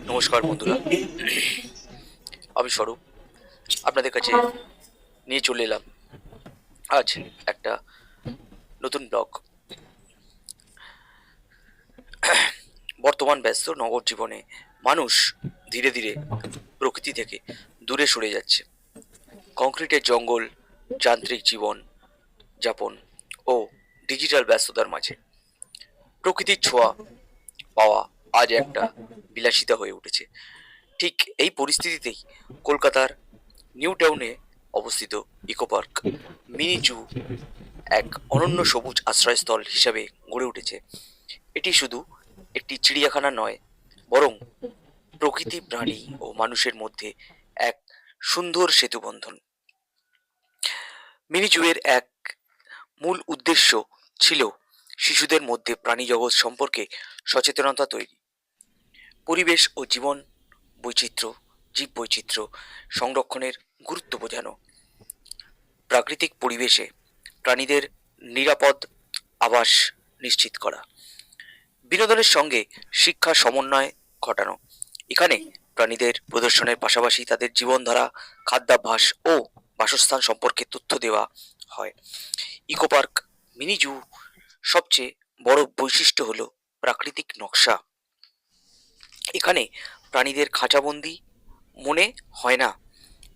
নমস্কার বন্ধুরা, আমি স্বরূপ আপনাদের কাছে নিয়ে চলে এলাম আজ একটা নতুন ব্লগ। বর্তমান ব্যস্ত নগর জীবনে মানুষ ধীরে ধীরে প্রকৃতি থেকে দূরে সরে যাচ্ছে। কংক্রিটের জঙ্গল, যান্ত্রিক জীবন যাপন ও ডিজিটাল ব্যস্ততার মাঝে প্রকৃতির ছোঁয়া পাওয়া আজ একটা বিলাসিতা হয়ে উঠেছে। ঠিক এই পরিস্থিতিতেই কলকাতার নিউ টাউনে অবস্থিত ইকো পার্ক মিনি জু এক অনন্য সবুজ আশ্রয়স্থল হিসাবে গড়ে উঠেছে। এটি শুধু একটি চিড়িয়াখানা নয়, বরং প্রকৃতি, প্রাণী ও মানুষের মধ্যে এক সুন্দর সেতুবন্ধন। মিনি জুয়ের এক মূল উদ্দেশ্য ছিল শিশুদের মধ্যে প্রাণী জগৎ সম্পর্কে সচেতনতা তৈরি, পরিবেশ ও জীবন বৈচিত্র্য, জীব বৈচিত্র্য সংরক্ষণের গুরুত্ব বোঝানো, প্রাকৃতিক পরিবেশে প্রাণীদের নিরাপদ আবাস নিশ্চিত করা, বিনোদনের সঙ্গে শিক্ষার সমন্বয় ঘটানো। এখানে প্রাণীদের প্রদর্শনের পাশাপাশি তাদের জীবনধারা, খাদ্যাভ্যাস ও বাসস্থান সম্পর্কে তথ্য দেওয়া হয়। ইকো পার্ক মিনি জু সবচেয়ে বড় বৈশিষ্ট্য হলো প্রাকৃতিক নকশা। এখানে প্রাণীদের খাঁচাবন্দি মনে হয় না,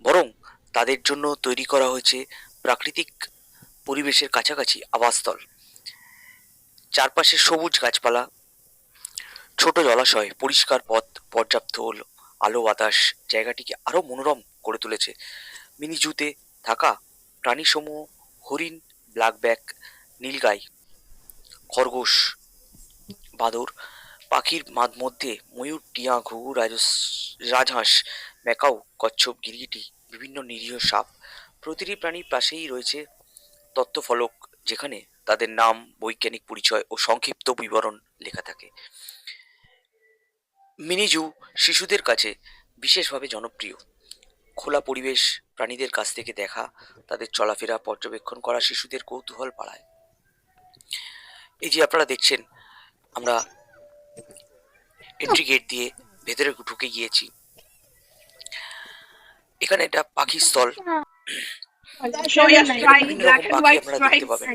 বরং তাদের জন্য তৈরি করা হয়েছে প্রাকৃতিক পরিবেশের কাছাকাছি আবাসস্থল। চারপাশে সবুজ গাছপালা, ছোট জলাশয়, পরিষ্কার পথ, পর্যাপ্ত আলো বাতাস জায়গাটিকে আরো মনোরম করে তুলেছে। মিনি জুতে থাকা প্রাণীসমূহ হরিণ, ব্ল্যাকব্যাক, নীলগাই, খরগোশ, বাঁদর, পাখির মধ্যে ময়ূর, টিয়া, ঘুঘু, রাজহাঁস, ম্যাকাও, কচ্ছপ, গিরগিটি, বিভিন্ন নিরীহ সাপ। প্রতিটি প্রাণীর পাশেই রয়েছে তথ্যফলক, যেখানে তাদের নাম, বৈজ্ঞানিক পরিচয় ও সংক্ষিপ্ত বিবরণ লেখা থাকে। মিনি জু শিশুদের কাছে বিশেষভাবে জনপ্রিয়। খোলা পরিবেশ, প্রাণীদের কাছ থেকে দেখা, তাদের চলাফেরা পর্যবেক্ষণ করা শিশুদের কৌতূহল বাড়ায়। এই যে আপনারা দেখছেন, আমরা এন্ট্রি গেট দিয়ে ভেতরে ঢুকে গিয়েছি। এখানে একটা পাখির স্থল। বিভিন্ন রকম পাখি আপনারা দেখতে পাবেন।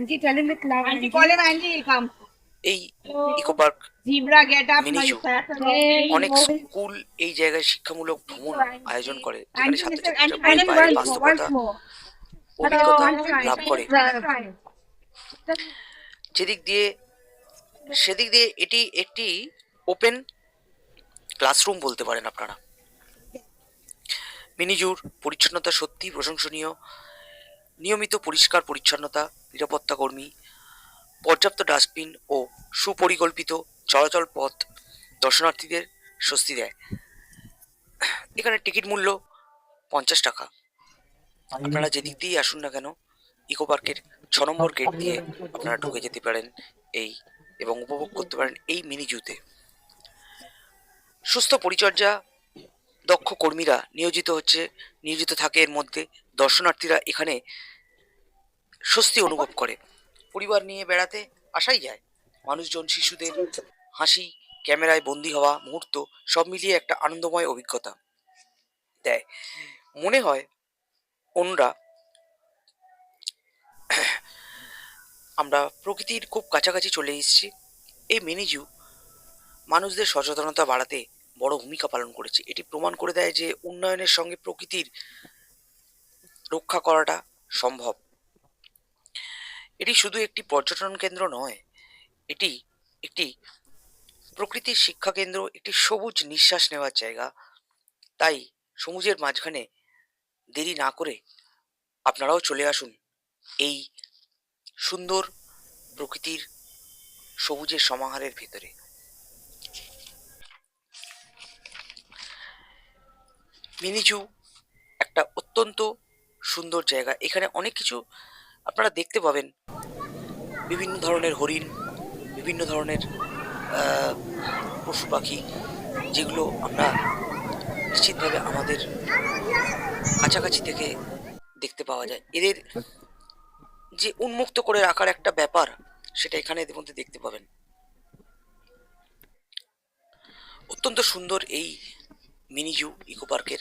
এই ইকো পার্ক মিনি জু অনেক স্কুল এই জায়গায় শিক্ষামূলক ভ্রমণ আয়োজন করে, যেখানে ছাত্রছাত্রীরা বাইরের বাস্তবতা অভিজ্ঞতা লাভ করে। যেদিক দিয়ে সেদিক দিয়ে এটি একটি ওপেন ক্লাসরুম বলতে পারেন আপনারা। মিনিজুর পরিচ্ছন্নতা সত্যি প্রশংসনীয়। নিয়মিত পরিষ্কার পরিচ্ছন্নতা, নিরাপত্তা কর্মী, পর্যাপ্ত ডাস্টবিন ও সুপরিকল্পিত চলাচল পথ দর্শনার্থীদের স্বস্তি দেয়। এখানে টিকিট মূল্য 50 টাকা। আপনারা যেদিক দিয়েই আসুন না কেন, ইকো পার্কের 6 নম্বর গেট দিয়ে আপনারা ঢুকে যেতে পারেন এবং উপভোগ করতে পারেন এই মিনি জুতে। সুস্থ পরিচর্যা, দক্ষ কর্মীরা নিয়োজিত থাকে এর মধ্যে। দর্শনার্থীরা এখানে স্বস্তি অনুভব করে। পরিবার নিয়ে বেড়াতে আসাই যায়। মানুষজন শিশুদের হাসি, ক্যামেরায় বন্দি হওয়া মুহূর্ত সব মিলিয়ে একটা আনন্দময় অভিজ্ঞতা দেয়। মনে হয় আমরা প্রকৃতির খুব কাছাকাছি চলে এসেছি। এই মিনি জু মানুষদের সচেতনতা বাড়াতে বড় ভূমিকা পালন করেছে। এটি প্রমাণ করে দেয় যে উন্নয়নের সঙ্গে প্রকৃতির রক্ষা করাটা সম্ভব। এটি শুধু একটি পর্যটন কেন্দ্র নয়, এটি একটি প্রকৃতির শিক্ষা কেন্দ্র, একটি সবুজ নিঃশ্বাস নেওয়ার জায়গা। তাই সবুজের মাঝখানে দেরি না করে আপনারাও চলে আসুন এই সুন্দর প্রকৃতির সবুজের সমাহারের ভেতরে। মিনি জু একটা অত্যন্ত সুন্দর জায়গা। এখানে অনেক কিছু আপনারা দেখতে পাবেন। বিভিন্ন ধরনের হরিণ, বিভিন্ন ধরনের পশু পাখি, যেগুলো আমরা নিশ্চিতভাবে আমাদের কাছাকাছি থেকে দেখতে পাওয়া যায়। এদের যে উন্মুক্ত করে রাখার একটা ব্যাপার, সেটা এখানে এদের মধ্যে দেখতে পাবেন। অত্যন্ত সুন্দর এই মিনি জু ইকো পার্কের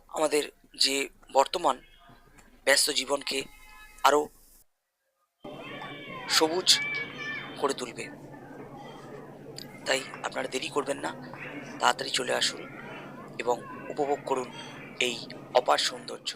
আমাদের যে বর্তমান ব্যস্ত জীবনকে আরও সবুজ করে তুলবে। তাই আপনারা দেরি করবেন না, তাড়াতাড়ি চলে আসুন এবং উপভোগ করুন এই অপার সৌন্দর্য।